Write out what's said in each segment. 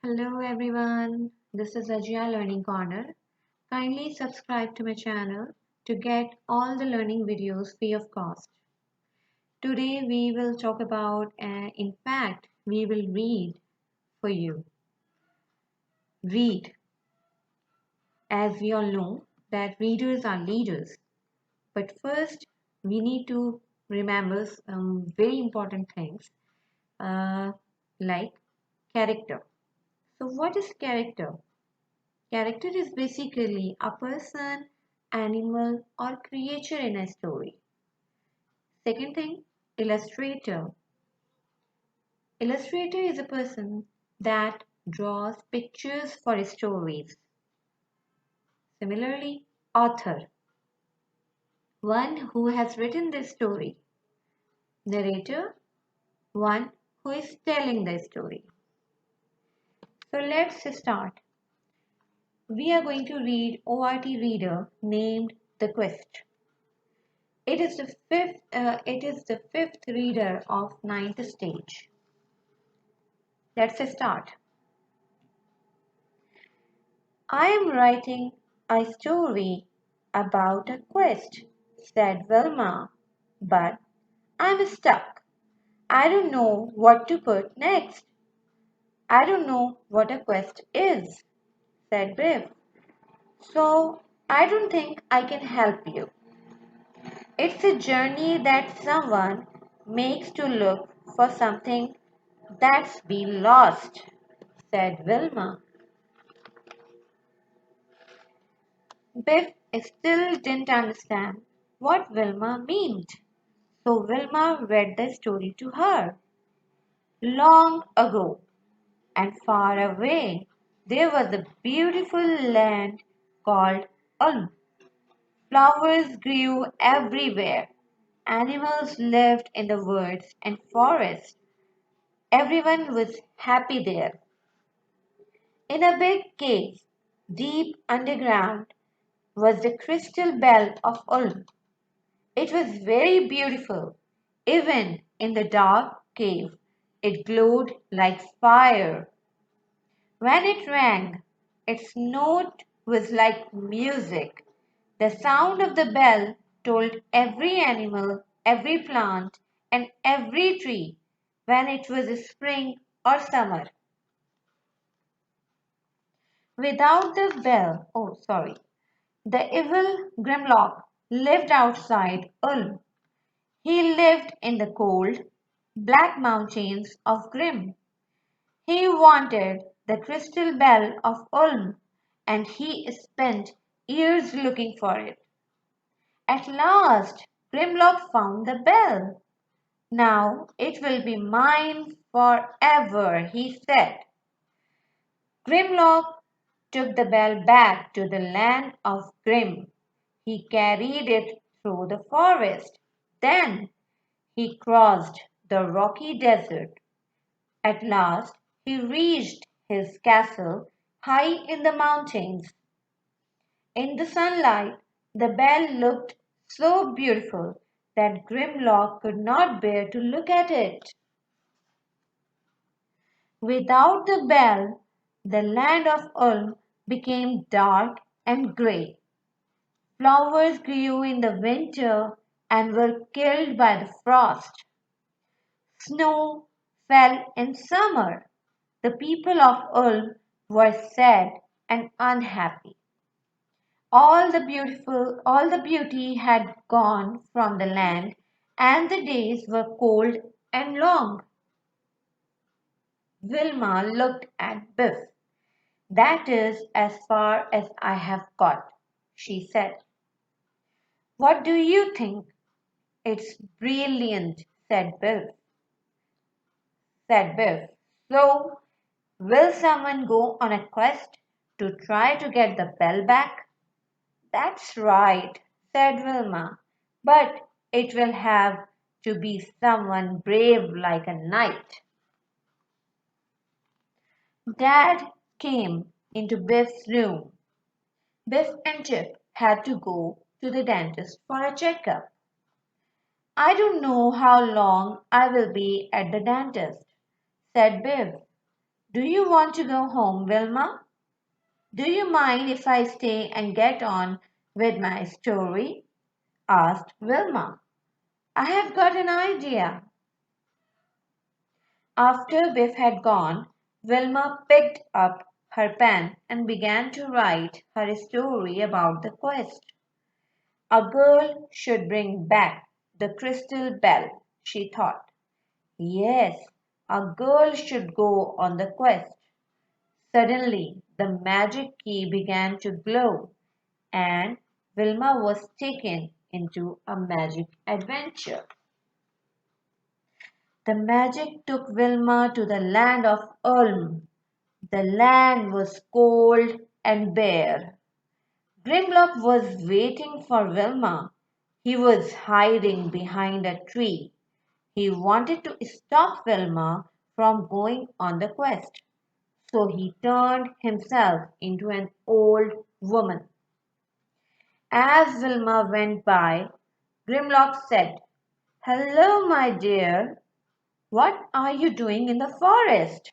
Hello everyone, this is Ajia Learning Corner. Kindly subscribe to my channel to get all the learning videos free of cost. Today we will talk about, in fact, we will read for you. Read. As we all know that readers are leaders. But first we need to remember some very important things uh, like character. So what is character? Character is basically a person, animal, or creature in a story. Second thing, illustrator. Illustrator is a person that draws pictures for stories. Similarly, author. One who has written the story. Narrator. One who is telling the story. So let's start. We are going to read ORT Reader named The Quest. It is the fifth reader of ninth stage. Let's start. I am writing a story about a quest, said Wilma, but I'm stuck. I don't know what to put next. I don't know what a quest is, said Biff. So I don't think I can help you. It's a journey that someone makes to look for something that's been lost, said Wilma. Biff still didn't understand what Wilma meant, so Wilma read the story to her. Long ago and far away, there was a beautiful land called Ulm. Flowers grew everywhere. Animals lived in the woods and forests. Everyone was happy there. In a big cave, deep underground, was the crystal bell of Ulm. It was very beautiful. Even in the dark cave, it glowed like fire. When it rang, its note was like music. The sound of the bell told every animal, every plant, and every tree when it was spring or summer. Without the bell, the evil Grimlock lived outside Ulm. He lived in the cold, black mountains of Grim. He wanted the crystal bell of Ulm, and he spent years looking for it. At last, Grimlock found the bell. Now it will be mine forever, he said. Grimlock took the bell back to the land of Grim. He carried it through the forest. Then he crossed the rocky desert. At last he reached his castle high in the mountains. In the sunlight, the bell looked so beautiful that Grimlock could not bear to look at it. Without the bell, the land of Ulm became dark and grey. Flowers grew in the winter and were killed by the frost. Snow fell in summer. The people of Ulm were sad and unhappy. All the beauty had gone from the land, and the days were cold and long. Wilma looked at Biff. That is as far as I have got, she said. What do you think? It's brilliant, said Biff. So, will someone go on a quest to try to get the bell back? That's right, said Wilma. But it will have to be someone brave like a knight. Dad came into Biff's room. Biff and Chip had to go to the dentist for a checkup. I don't know how long I will be at the dentist, said Biff. Do you want to go home, Wilma? Do you mind if I stay and get on with my story? Asked Wilma. I have got an idea. After Biff had gone, Wilma picked up her pen and began to write her story about the quest. A girl should bring back the crystal bell, she thought. Yes, a girl should go on the quest. Suddenly, the magic key began to glow, and Wilma was taken into a magic adventure. The magic took Wilma to the land of Ulm. The land was cold and bare. Grimlock was waiting for Wilma. He was hiding behind a tree. He wanted to stop Wilma from going on the quest. So he turned himself into an old woman. As Wilma went by, Grimlock said, Hello, my dear. What are you doing in the forest?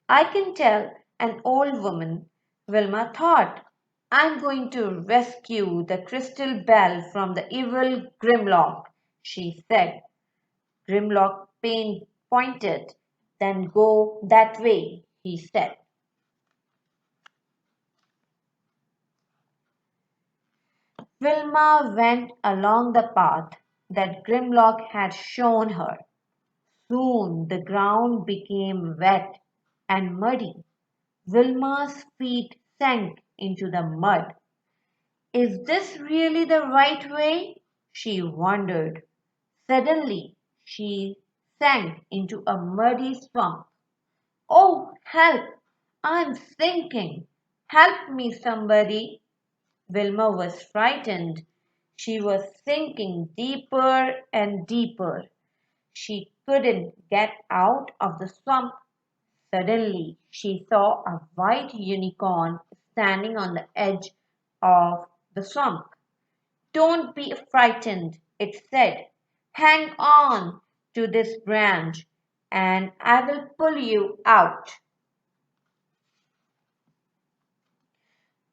I can tell an old woman, Wilma thought. I'm going to rescue the crystal bell from the evil Grimlock, she said. Grimlock pointed. Then go that way, he said. Wilma went along the path that Grimlock had shown her. Soon the ground became wet and muddy. Wilma's feet sank into the mud. Is this really the right way? She wondered. Suddenly, she sank into a muddy swamp. Oh, help! I'm sinking! Help me, somebody! Wilma was frightened. She was sinking deeper and deeper. She couldn't get out of the swamp. Suddenly, she saw a white unicorn standing on the edge of the swamp. Don't be frightened, it said. Hang on to this branch and I will pull you out.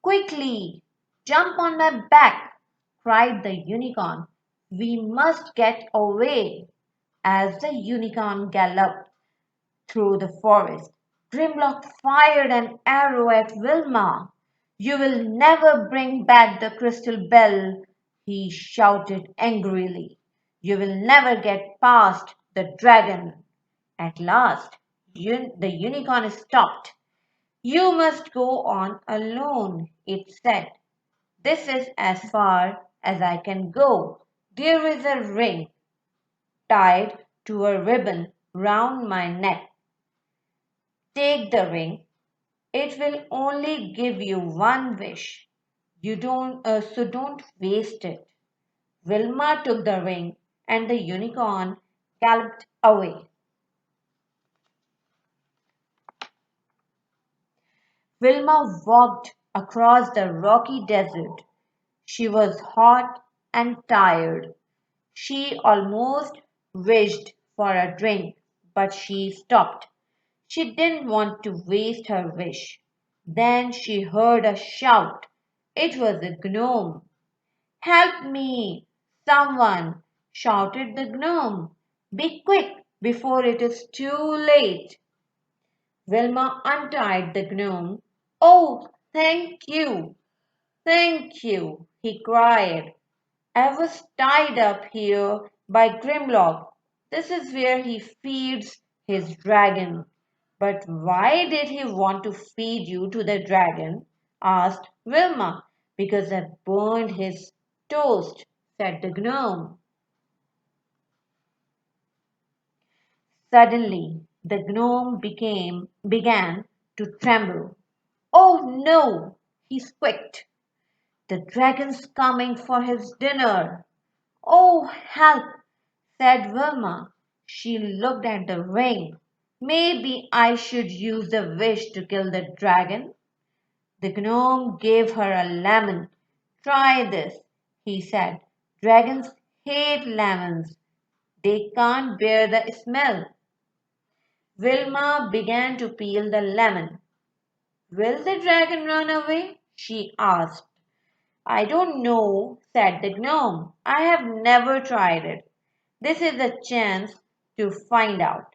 Quickly, jump on my back, cried the unicorn. We must get away. As the unicorn galloped through the forest, Grimlock fired an arrow at Wilma. You will never bring back the crystal bell, he shouted angrily. You will never get past the dragon. At last, the unicorn stopped. You must go on alone, it said. This is as far as I can go. There is a ring tied to a ribbon round my neck. Take the ring. It will only give you one wish. So don't waste it. Wilma took the ring and the unicorn galloped away. Wilma walked across the rocky desert. She was hot and tired. She almost wished for a drink, but she stopped. She didn't want to waste her wish. Then she heard a shout. It was a gnome. Help me! Someone! Shouted the gnome. Be quick before it is too late. Wilma untied the gnome. Oh, thank you! Thank you! He cried. I was tied up here by Grimlock. This is where he feeds his dragon. But why did he want to feed you to the dragon? Asked Wilma. Because I burned his toast, said the gnome. Suddenly, the gnome began to tremble. Oh no, he squeaked. The dragon's coming for his dinner. Oh, help, said Wilma. She looked at the ring. Maybe I should use the wish to kill the dragon. The gnome gave her a lemon. Try this, he said. Dragons hate lemons. They can't bear the smell. Wilma began to peel the lemon. Will the dragon run away? She asked. I don't know, said the gnome. I have never tried it. This is a chance to find out.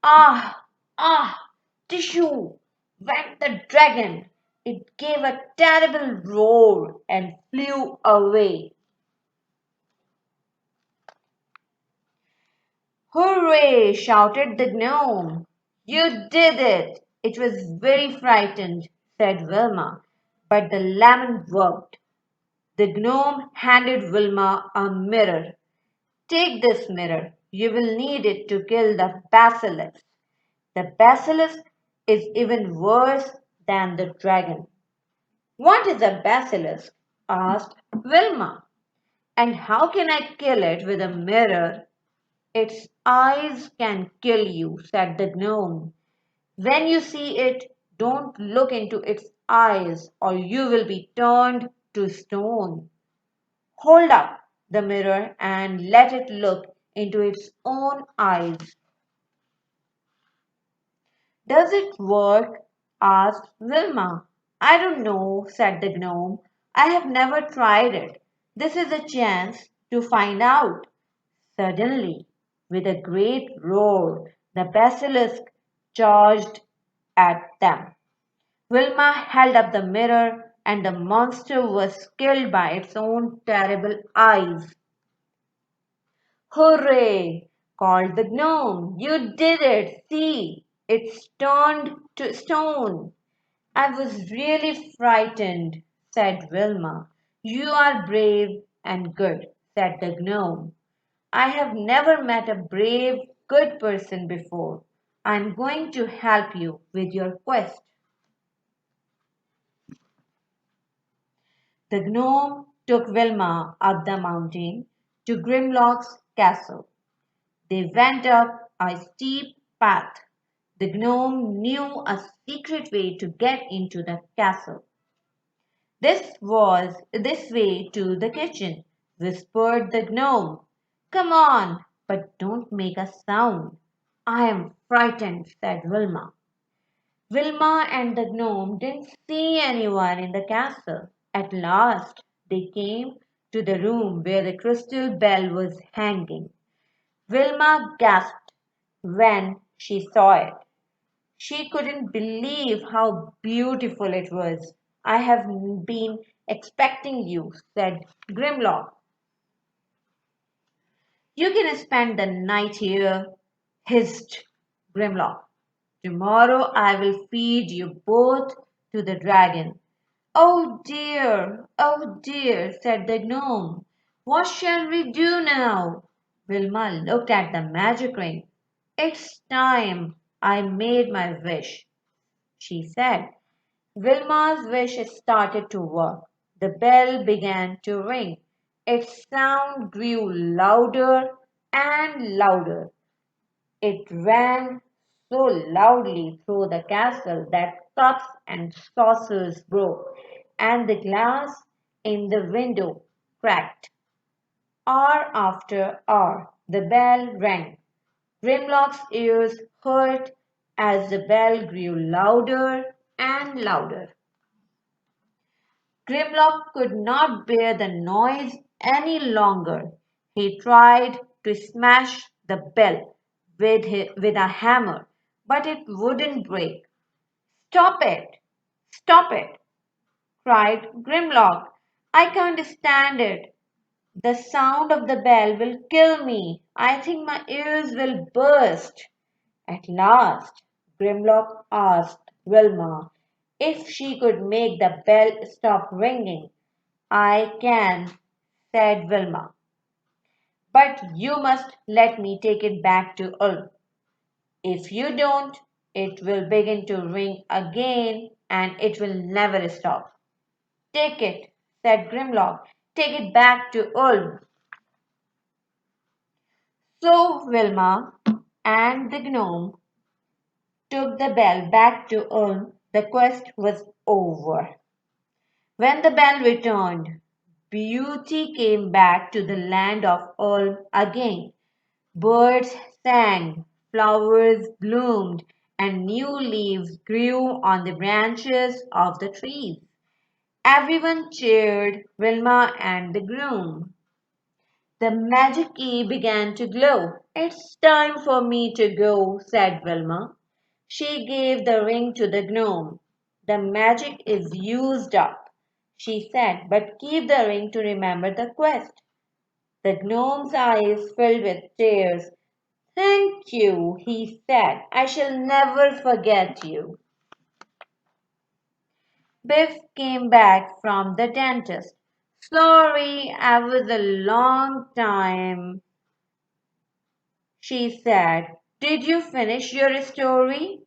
Ah, ah, tissue! Went the dragon. It gave a terrible roar and flew away. Hooray! Shouted the gnome. You did it! It was very frightened, said Wilma, but the lemon worked. The gnome handed Wilma a mirror. Take this mirror. You will need it to kill the basilisk. The basilisk is even worse than the dragon. What is a basilisk? Asked Wilma. And how can I kill it with a mirror? Its eyes can kill you, said the gnome. When you see it, don't look into its eyes or you will be turned to stone. Hold up the mirror and let it look into its own eyes. Does it work? Asked Wilma. I don't know, said the gnome. I have never tried it. This is a chance to find out. Suddenly, with a great roar, the basilisk charged at them. Wilma held up the mirror, and the monster was killed by its own terrible eyes. Hooray! Called the gnome. You did it! See, it's turned to stone. I was really frightened, said Wilma. You are brave and good, said the gnome. I have never met a brave, good person before. I'm going to help you with your quest. The gnome took Wilma up the mountain to Grimlock's castle. They went up a steep path. The gnome knew a secret way to get into the castle. This was this way to the kitchen, whispered the gnome. Come on, but don't make a sound. I am frightened, said Wilma. Wilma and the gnome didn't see anyone in the castle. At last, they came to the room where the crystal bell was hanging. Wilma gasped when she saw it. She couldn't believe how beautiful it was. I have been expecting you, said Grimlock. You can spend the night here, hissed Grimlock. Tomorrow I will feed you both to the dragon. Oh dear, said the gnome. What shall we do now? Wilma looked at the magic ring. It's time I made my wish, she said. Wilma's wish started to work. The bell began to ring. Its sound grew louder and louder. It rang so loudly through the castle that cups and saucers broke, and the glass in the window cracked. Hour after hour, the bell rang. Grimlock's ears hurt as the bell grew louder and louder. Grimlock could not bear the noise any longer. He tried to smash the bell with a hammer, but it wouldn't break. Stop it! Stop it! Cried Grimlock. I can't stand it. The sound of the bell will kill me. I think my ears will burst. At last, Grimlock asked Wilma if she could make the bell stop ringing. I can, said Wilma, but you must let me take it back to Ulf. If you don't, it will begin to ring again and it will never stop. Take it, said Grimlock. Take it back to Ulf. So Wilma and the gnome took the bell back to Ulm. The quest was over. When the bell returned, beauty came back to the land of Ulm again. Birds sang, flowers bloomed and new leaves grew on the branches of the trees. Everyone cheered Wilma and the groom. The magic key began to glow. "It's time for me to go," said Wilma. She gave the ring to the gnome. "The magic is used up," she said, "but keep the ring to remember the quest." The gnome's eyes filled with tears. "Thank you," he said. "I shall never forget you." Biff came back from the dentist. "Sorry, I was a long time," she said. "Did you finish your story?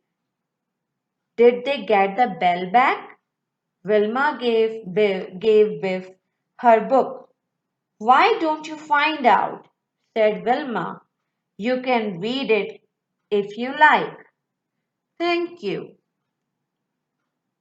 Did they get the bell back?" Wilma gave Biff her book. "Why don't you find out?" said Wilma. "You can read it if you like." "Thank you."